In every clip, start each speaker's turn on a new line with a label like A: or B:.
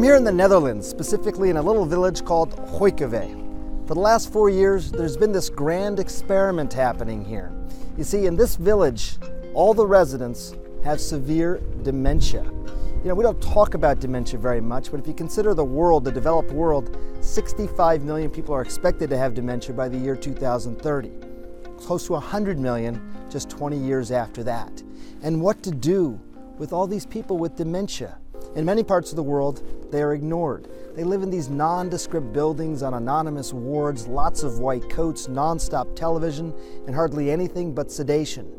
A: here in the Netherlands, specifically in a little village called Hoykeve. For the last 4 years, there's been this grand experiment happening here. You see, in this village, all the residents have severe dementia. You know, we don't talk about dementia very much, but if you consider the world, the developed world, 65 million people are expected to have dementia by the year 2030. Close to 100 million just 20 years after that. And what to do with all these people with dementia? In many parts of the world, they are ignored. They live in these nondescript buildings on anonymous wards, lots of white coats, nonstop television, and hardly anything but sedation.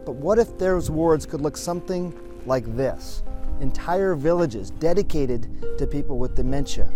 A: But what if those wards could look something like this? Entire villages dedicated to people with dementia.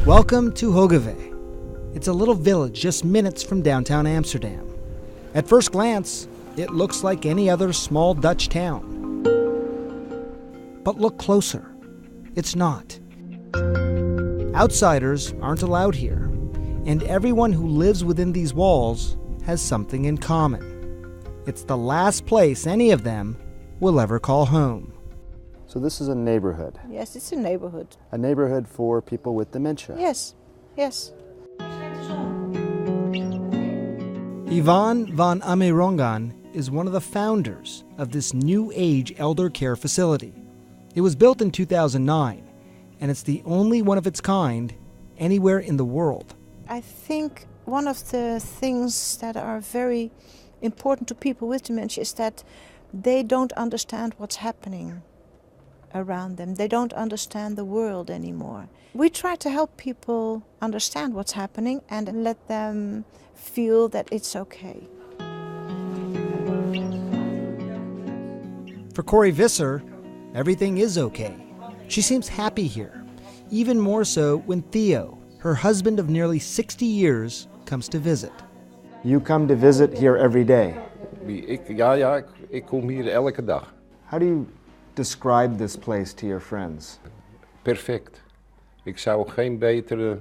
A: Welcome to Hoykeve. It's a little village just minutes from downtown Amsterdam. At first glance, it looks like any other small Dutch town. But look closer. It's not. Outsiders aren't allowed here, and everyone who lives within these walls has something in common. It's the last place any of them will ever call home. So this is a neighborhood?
B: Yes, it's a neighborhood.
A: A neighborhood for people with dementia?
B: Yes, yes.
A: Yvonne van Amerongen is one of the founders of this new age elder care facility. It was built in 2009, and it's the only one of its kind anywhere in the world.
B: I think one of the things that are very important to people with dementia is that they don't understand what's happening around them. They don't understand the world anymore. We try to help people understand what's happening and let them feel that it's okay.
A: For Corey Visser, everything is okay. She seems happy here, even more so when Theo, her husband of nearly 60 years, comes to visit. You come to visit here every day?
C: Ik kom hier elke dag.
A: How do you describe this place to your friends?
C: Perfect. Ik zou geen betere...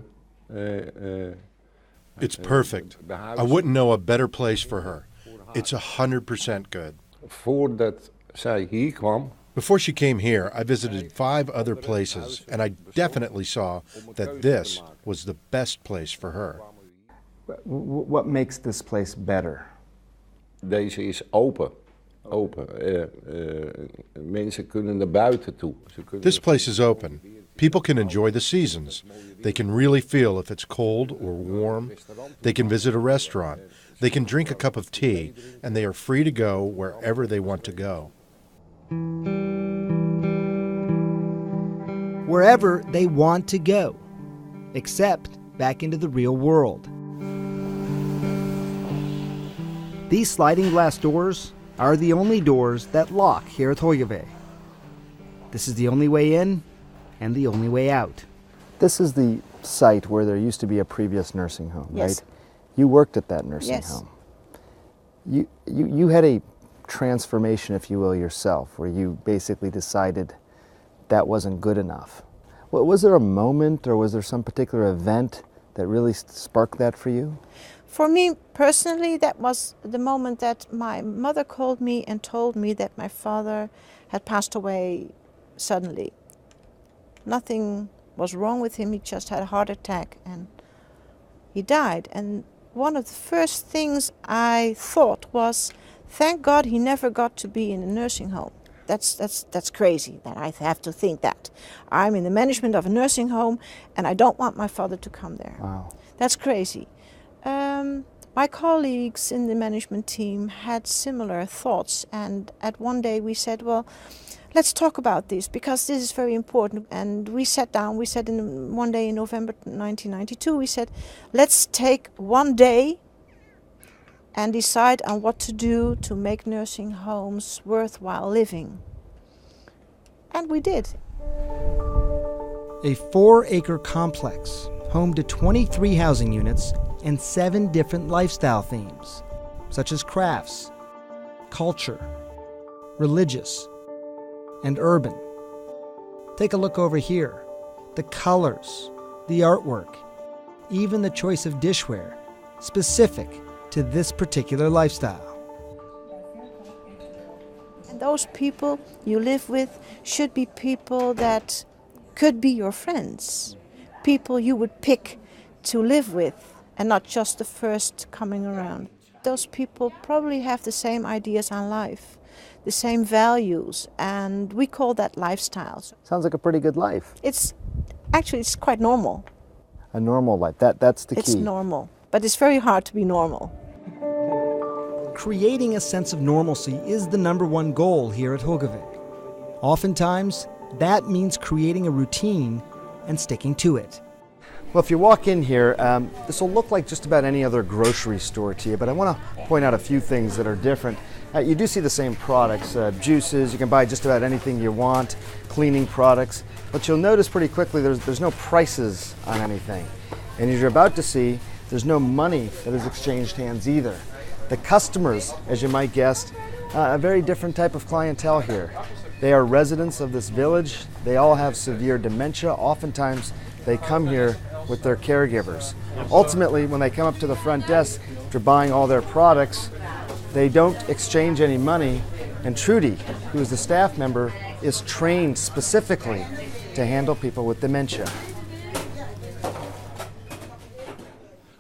D: It's perfect. I wouldn't know a better place for her. It's 100% good.
C: Voordat zij hier kwam...
D: Before she came here, I visited 5 other places, and I definitely saw that this was the best place for her.
A: What makes this place better?
C: Deze is open. Mensen kunnen naar buiten toe.
D: This place is open. People can enjoy the seasons. They can really feel if it's cold or warm. They can visit a restaurant. They can drink a cup of tea, and they are free to go wherever they want to go.
A: Wherever they want to go, except back into the real world. These sliding glass doors are the only doors that lock here at Hoykeve. This is the only way in and the only way out. This is the site where there used to be a previous nursing home,
B: Yes.
A: right? You worked at that nursing
B: Yes.
A: home. You had a transformation, if you will, yourself, where you basically decided that wasn't good enough. Was there a moment or was there some particular event that really sparked that for you?
B: For me personally, that was the moment that my mother called me and told me that my father had passed away suddenly. Nothing was wrong with him, he just had a heart attack and he died. And one of the first things I thought was, thank God he never got to be in a nursing home. That's crazy that I have to think that. I'm in the management of a nursing home and I don't want my father to come there.
A: Wow.
B: That's crazy. My colleagues in the management team had similar thoughts, and at one day we said, well, let's talk about this because this is very important. And we sat down, we said one day in November 1992, we said, let's take one day and decide on what to do to make nursing homes worthwhile living. And we did.
A: A 4-acre complex, home to 23 housing units and 7 different lifestyle themes, such as crafts, culture, religious, and urban. Take a look over here. The colors, the artwork, even the choice of dishware, specific to this particular lifestyle.
B: And those people you live with should be people that could be your friends, people you would pick to live with, and not just the first coming around. Those people probably have the same ideas on life, the same values, and we call that lifestyles.
A: Sounds like a pretty good life.
B: It's quite normal.
A: A normal life, that's the key.
B: It's normal, but it's very hard to be normal.
A: Creating a sense of normalcy is the #1 goal here at Hoogevik. Oftentimes, that means creating a routine and sticking to it. Well, if you walk in here, this will look like just about any other grocery store to you, but I want to point out a few things that are different. You do see the same products, juices, you can buy just about anything you want, cleaning products, but you'll notice pretty quickly there's no prices on anything. And as you're about to see, there's no money that is exchanged hands either. The customers, as you might guess, a very different type of clientele here. They are residents of this village. They all have severe dementia. Oftentimes, they come here with their caregivers. Ultimately, when they come up to the front desk after buying all their products, they don't exchange any money. And Trudy, who is the staff member, is trained specifically to handle people with dementia.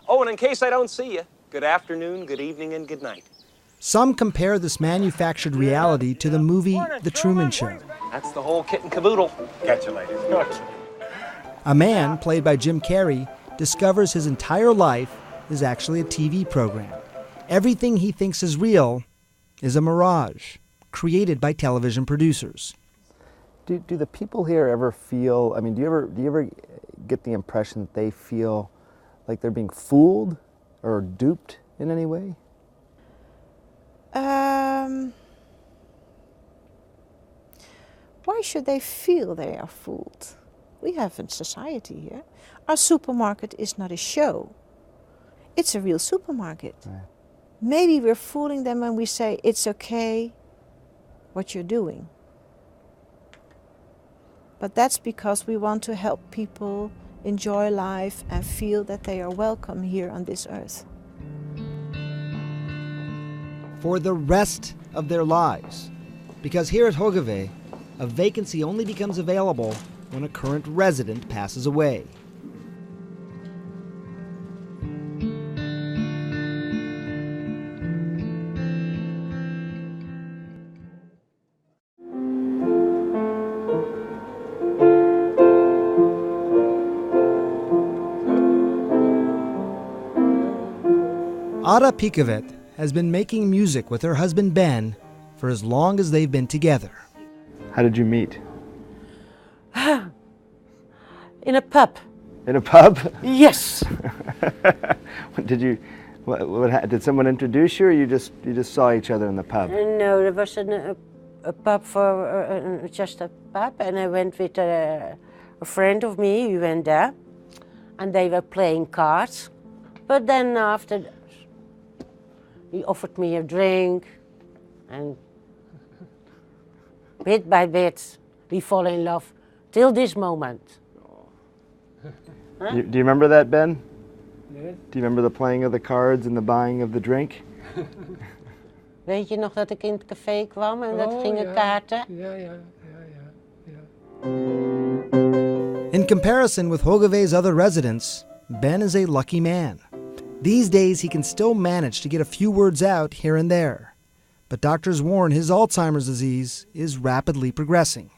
E: Oh, and in case I don't see you, good afternoon, good evening, and good night.
A: Some compare this manufactured reality to the movie The Truman Show.
E: That's the whole kit and caboodle. Catch you later.
A: A man, played by Jim Carrey, discovers his entire life is actually a TV program. Everything he thinks is real is a mirage, created by television producers.
F: Do the people here ever feel, I mean, do you ever get the impression that they feel like they're being fooled or duped in any way?
B: Why should they feel they are fooled? We have a society here. Our supermarket is not a show. It's a real supermarket.
F: Right.
B: Maybe we're fooling them when we say it's okay what you're doing. But that's because we want to help people enjoy life and feel that they are welcome here on this earth.
A: For the rest of their lives. Because here at Hoogevik, a vacancy only becomes available when a current resident passes away. Ada Pikavet has been making music with her husband Ben for as long as they've been together.
F: How did you meet?
G: In a pub.
F: In a pub?
G: Yes.
F: Did someone introduce you, or you just saw each other in the pub?
G: No, there was a pub for just a pub, and I went with a friend of me. We went there, and they were playing cards. But then after, he offered me a drink, and bit by bit, we fall in love till this moment.
F: Huh? Do you remember that, Ben? Yes. Do you remember the playing of the cards and the buying of the drink?
G: Weet je nog dat ik in het café kwam en dat gingen kaarten?
C: Ja.
A: In comparison with Hoogevik's other residents, Ben is a lucky man. These days he can still manage to get a few words out here and there. But doctors warn his Alzheimer's disease is rapidly progressing.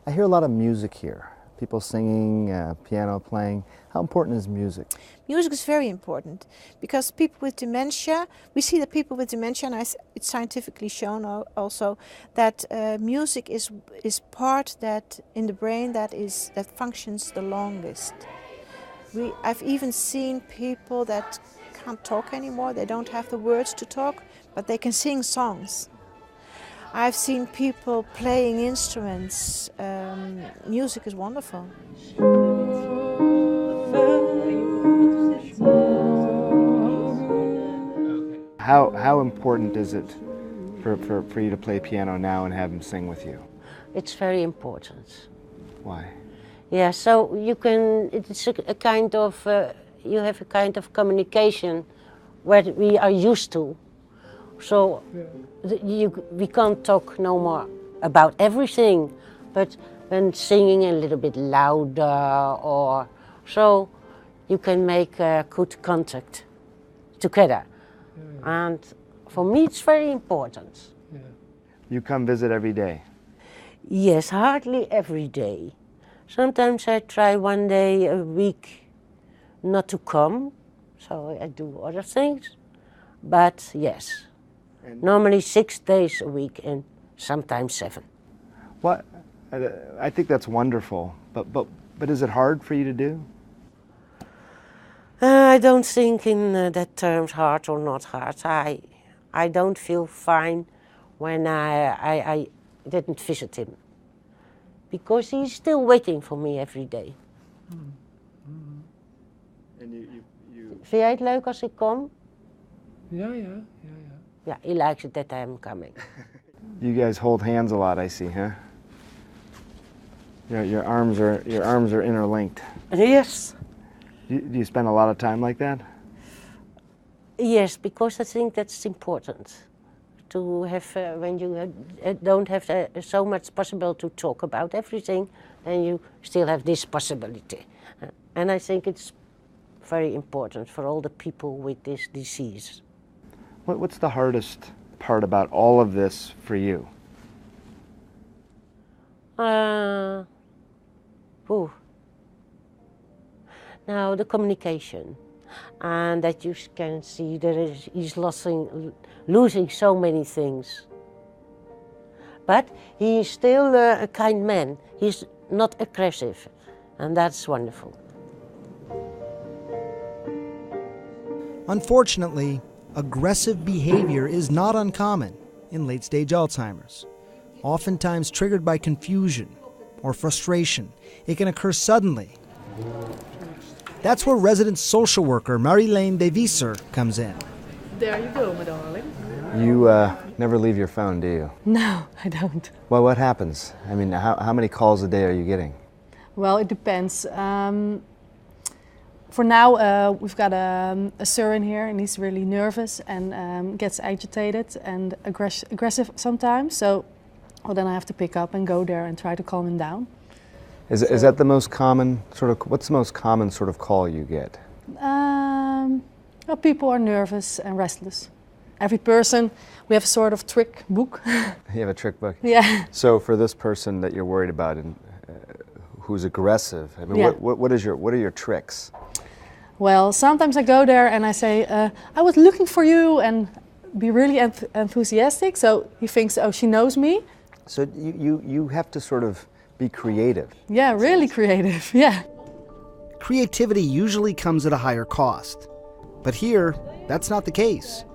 F: I hear a lot of music here. People singing, piano playing. How important is music?
B: Music is very important because people with dementia, we see that people with dementia, and it's scientifically shown also, that music is part that in the brain that functions the longest. I've even seen people that can't talk anymore. They don't have the words to talk, but they can sing songs. I've seen people playing instruments. Music is wonderful.
F: How important is it for you to play piano now and have him sing with you?
G: It's very important.
F: Why?
G: Yeah, so you can, it's a kind of, you have a kind of communication where we are used to. So we can't talk no more about everything, but when singing a little bit louder or so, you can make good contact together. And for me it's very important.
F: You come visit every day?
G: Yes, hardly every day. Sometimes I try one day a week not to come, so I do other things. But yes, normally 6 days a week and sometimes 7.
F: What? I think that's wonderful, but is it hard for you to do?
G: I don't think in that terms, hard or not hard. I don't feel fine when I didn't visit him, because he's still waiting for me every day.
F: And you
G: Vind jij het leuk als ik kom?
H: Ja.
G: Yeah, he likes it that I'm coming.
F: You guys hold hands a lot, I see, huh? Your arms are interlinked.
G: Yes.
F: Do you spend a lot of time like that?
G: Yes, because I think that's important. To have, when you don't have so much possible to talk about everything, then you still have this possibility. And I think it's very important for all the people with this disease.
F: What's the hardest part about all of this for you?
G: Now the communication, and that you can see that he's losing so many things. But he is still a kind man. He's not aggressive, and that's wonderful.
A: Unfortunately, aggressive behavior is not uncommon in late-stage Alzheimer's. Oftentimes triggered by confusion or frustration, it can occur suddenly. That's where resident social worker Marilene de Wieser comes in.
I: There you go, my darling.
F: You never leave your phone, do you?
I: No, I don't.
F: Well, what happens? I mean, how many calls a day are you getting?
I: Well, it depends. For now, we've got a sir in here, and he's really nervous and gets agitated and aggressive sometimes. So, well, then I have to pick up and go there and try to calm him down.
F: Is that the most common what's the most common sort of call you get?
I: Well, people are nervous and restless. Every person, we have a sort of trick book.
F: You have a trick book?
I: Yeah.
F: So for this person that you're worried about and who's aggressive, I mean,
I: Yeah.
F: what are your tricks?
I: Well, sometimes I go there and I say, I was looking for you, and be really enthusiastic. So he thinks, oh, she knows me.
F: So you have to sort of be creative.
I: Yeah, really creative, yeah.
A: Creativity usually comes at a higher cost. But here, that's not the case.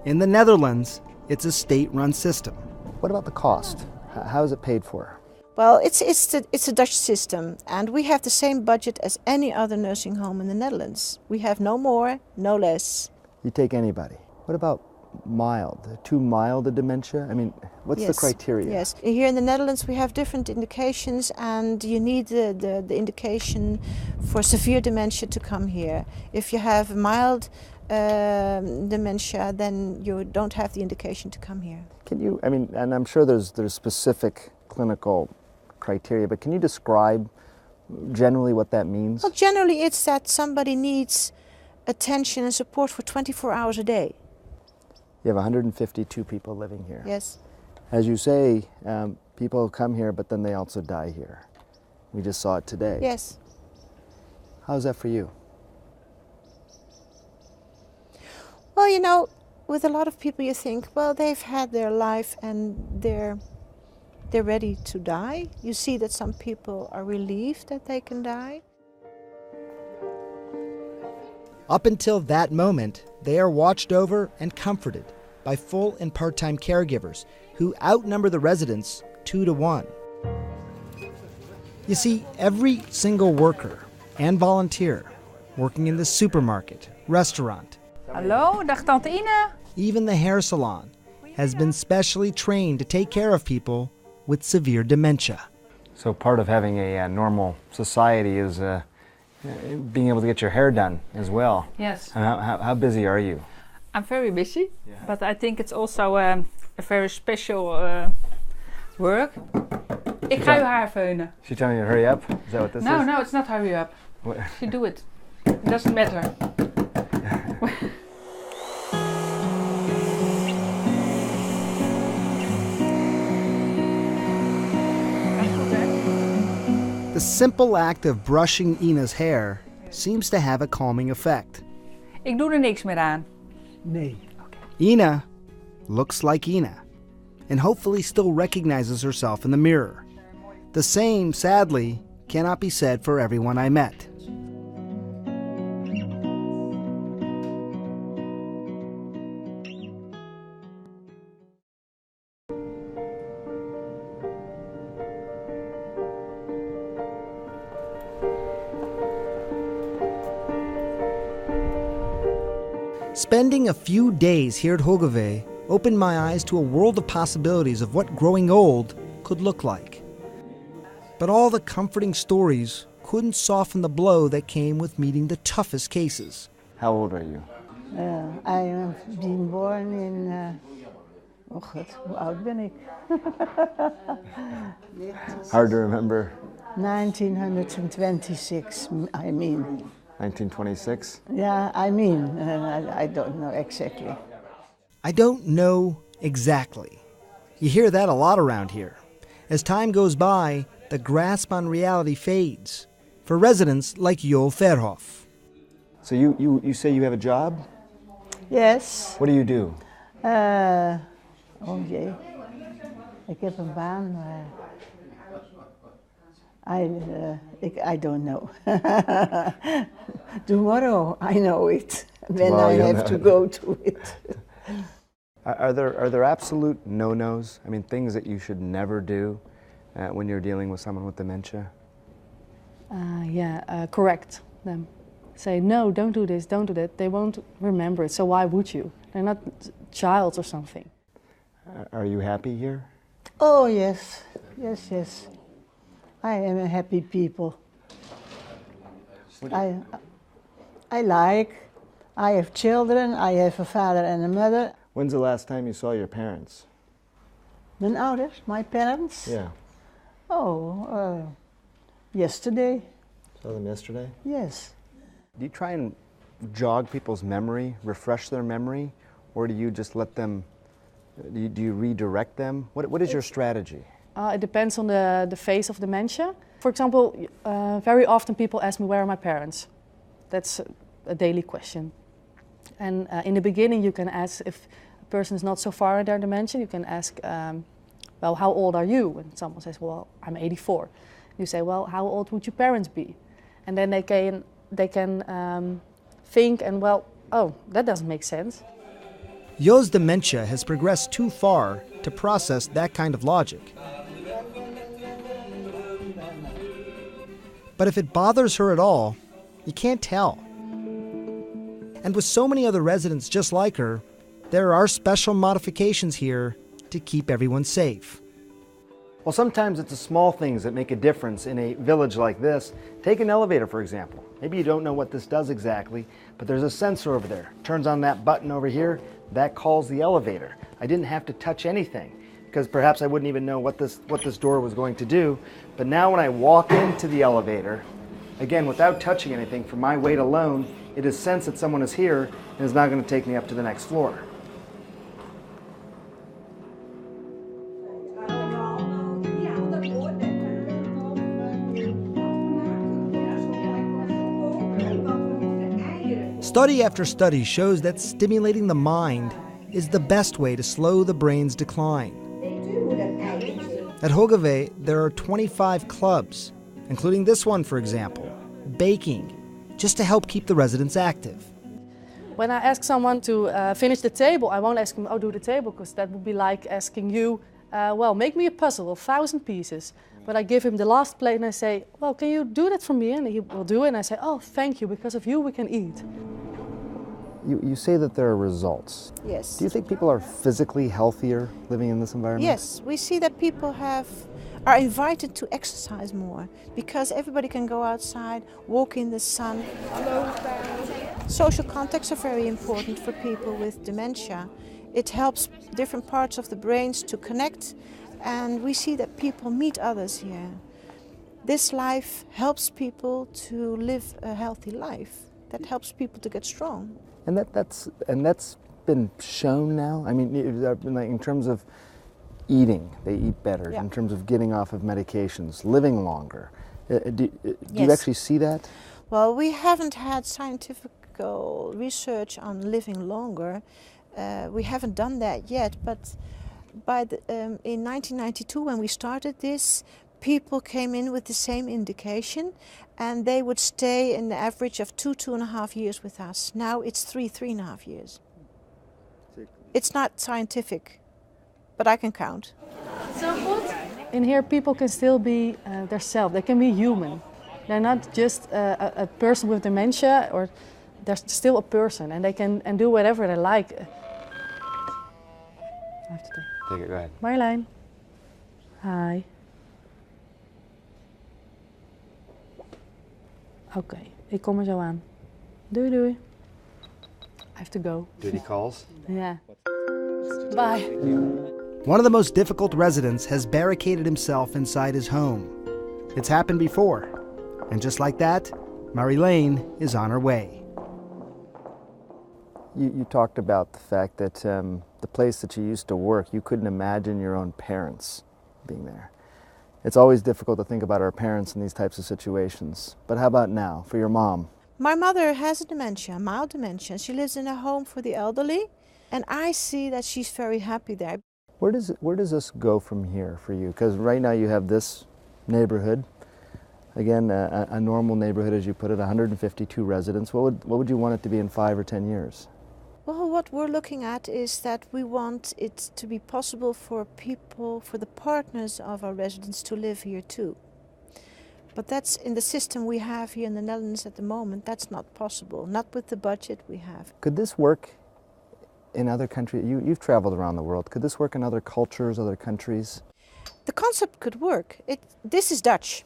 A: In the Netherlands, it's a state-run system.
F: What about the cost? How is it paid for?
B: Well, it's a Dutch system, and we have the same budget as any other nursing home in the Netherlands. We have no more, no less.
F: You take anybody. What about mild? Too mild a dementia? I mean, what's the criteria?
B: Yes, here in the Netherlands we have different indications, and you need the indication for severe dementia to come here. If you have mild dementia, then you don't have the indication to come here.
F: Can you, I mean, and I'm sure there's specific clinical criteria, but can you describe generally what that means?
B: Well, generally it's that somebody needs attention and support for 24 hours a day.
F: You have 152 people living here.
B: Yes.
F: As you say, people come here, but then they also die here. We just saw it today.
B: Yes.
F: How's that for you?
B: Well, you know, with a lot of people you think, well, they've had their life and they're ready to die. You see that some people are relieved that they can die.
A: Up until that moment, they are watched over and comforted by full and part-time caregivers who outnumber the residents 2 to 1. You see, every single worker and volunteer working in the supermarket, restaurant,
J: Hallo, dag tante Ine.
A: even the hair salon, has been specially trained to take care of people with severe dementia. So part of having a normal society is being able to get your hair done as well.
H: Yes.
A: How busy are you?
H: I'm very busy, but I think it's also a very special work. Ik ga je haar veunen.
A: She's telling you to hurry up? Is that what this is?
H: No, it's not hurry up.
A: What?
H: She do it. It doesn't matter.
A: The simple act of brushing Ina's hair seems to have a calming effect.
H: Ik doe er niks meer aan.
A: Nee. Ina looks like Ina, and hopefully still recognizes herself in the mirror. The same, sadly, cannot be said for everyone I met. Spending a few days here at Hogeveen opened my eyes to a world of possibilities of what growing old could look like. But all the comforting stories couldn't soften the blow that came with meeting the toughest cases. How old are you?
J: I have been born in... oh god, hoe oud ben ik?
A: Hard to remember.
J: 1926, I mean.
A: 1926?
J: Yeah, I mean, I don't know exactly.
A: I don't know exactly. You hear that a lot around here. As time goes by, the grasp on reality fades for residents like Jo Verhoff. So you say you have a job?
J: Yes.
A: What do you do?
J: Oh jee, ik heb een baan, maar I don't know. Tomorrow I know it, when I have to go to it.
A: Are there absolute no-nos? I mean, things that you should never do when you're dealing with someone with dementia?
I: Correct them. Say, no, don't do this, don't do that. They won't remember it, so why would you? They're not child or something.
A: Are you happy here?
J: Oh yes, yes. I am a happy people. I have children, I have a father and a mother.
A: When's the last time you saw your parents?
J: Mijn ouders, my parents?
A: Yeah.
J: Oh, yesterday.
A: Saw them yesterday?
J: Yes.
A: Do you try and jog people's memory, refresh their memory, or do you just let them, do you redirect them? What is your strategy?
I: It depends on the phase of dementia. For example, very often people ask me, where are my parents? That's a daily question. And in the beginning you can ask, if a person is not so far in their dementia, you can ask, well, how old are you? And someone says, well, I'm 84. You say, well, how old would your parents be? And then they can think and, well, oh, that doesn't make sense.
A: Jo's dementia has progressed too far to process that kind of logic. But if it bothers her at all, you can't tell. And with so many other residents just like her, there are special modifications here to keep everyone safe. Well, sometimes it's the small things that make a difference in a village like this. Take an elevator, for example. Maybe you don't know what this does exactly, but there's a sensor over there. Turns on that button over here, that calls the elevator. I didn't have to touch anything, because perhaps I wouldn't even know what this door was going to do. But now when I walk into the elevator, again, without touching anything, from my weight alone, it is sensed that someone is here and is now going to take me up to the next floor. Study after study shows that stimulating the mind is the best way to slow the brain's decline. At Hogeveen, there are 25 clubs, including this one, for example, baking, just to help keep the residents active.
I: When I ask someone to finish the table, I won't ask him, oh, do the table, because that would be like asking you, well, make me a puzzle of 1,000 pieces. But I give him the last plate and I say, well, can you do that for me? And he will do it, and I say, oh, thank you, because of you we can eat.
F: You say that there are results.
B: Yes.
F: Do you think people are physically healthier living in this environment?
B: Yes, we see that people are invited to exercise more because everybody can go outside, walk in the sun. Social contacts are very important for people with dementia. It helps different parts of the brains to connect, and we see that people meet others here. This life helps people to live a healthy life. That helps people to get strong.
F: And that's been shown now. I mean, in terms of eating, they eat better.
B: Yeah.
F: In terms of getting off of medications, living longer. Do you
B: Yes.
F: actually see that?
B: Well, we haven't had scientific research on living longer. We haven't done that yet, but in 1992 when we started this, people came in with the same indication and they would stay in the average of 2.5 years with us. Now it's 3.5 years. It's not scientific, but I can count.
I: In here, people can still be themselves. They can be human. They're not just a person with dementia, or they're still a person, and they can do whatever they like. I have to
F: Take it, go ahead.
I: Marjolein. Hi. Oké, ik kom er zo aan. Doei doei. I have to go.
F: Duty calls?
I: Yeah. Bye.
A: One of the most difficult residents has barricaded himself inside his home. It's happened before. And just like that, Marjolein is on her way.
F: You talked about the fact that the place that you used to work, you couldn't imagine your own parents being there. It's always difficult to think about our parents in these types of situations. But how about now, for your mom?
B: My mother has a dementia, mild dementia. She lives in a home for the elderly, and I see that she's very happy there.
F: Where does this go from here for you? Because right now you have this neighborhood. Again, a normal neighborhood, as you put it, 152 residents. What would you want it to be in 5 or 10 years?
B: Well, what we're looking at is that we want it to be possible for people, for the partners of our residents to live here too. But that's in the system we have here in the Netherlands at the moment, that's not possible, not with the budget we have.
F: Could this work in other countries? You've traveled around the world. Could this work in other cultures, other countries?
B: The concept could work. This is Dutch.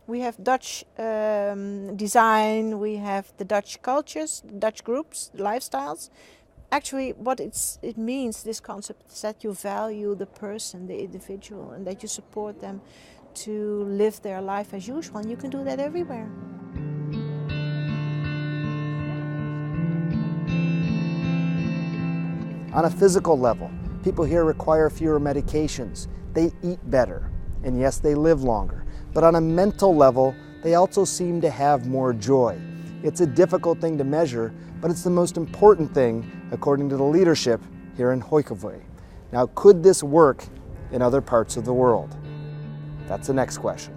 B: We have Dutch design, we have the Dutch cultures, Dutch groups, lifestyles. Actually, what it means, this concept, is that you value the person, the individual, and that you support them to live their life as usual. And you can do that everywhere.
A: On a physical level, people here require fewer medications. They eat better, and yes, they live longer. But on a mental level, they also seem to have more joy. It's a difficult thing to measure, but it's the most important thing according to the leadership here in Hooikover. Now, could this work in other parts of the world? That's the next question.